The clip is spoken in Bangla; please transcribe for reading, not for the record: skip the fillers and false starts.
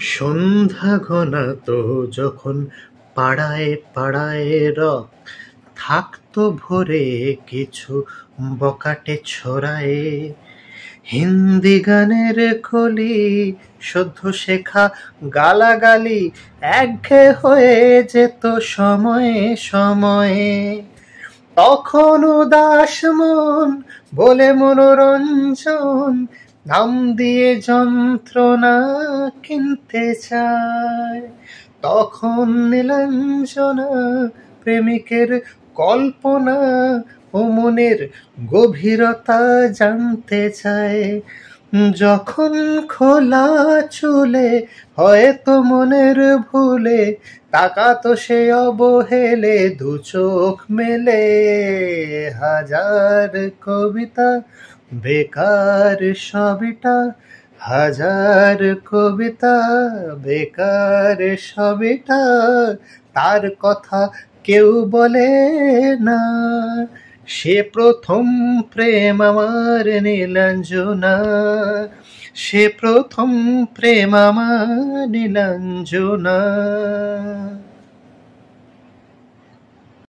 সন্ধ্যা ঘনাতো যখন পাড়ায় পাড়ায় রক থাকতো ভরে কিছু বকাটে ছড়ায়। হিন্দি গানের কলি সদ্য শেখা গালাগালি একঘেয়ে হয়ে যেত সময়ে সময়ে। তখন উদাস মন বলে মনোরঞ্জন নাম দিয়ে যন্ত্রণা কিনতে চায়। তখন নীলাঞ্জনা প্রেমিকের কল্পনা ও মনের গভীরতা জানতে চায়। যখন খোলা চুলে হয়তো মনের ভুলে তাকাতো সে অবহেলে দু চোখ মেলে। হাজার কবিতা বেকার সবিটা, হাজার কবিতা বেকার সবিটা, তার কথা কেউ বলে না। সে প্রথম প্রেম আমার নীলাঞ্জনা, সে প্রথম প্রেম আমার নীলাঞ্জনা।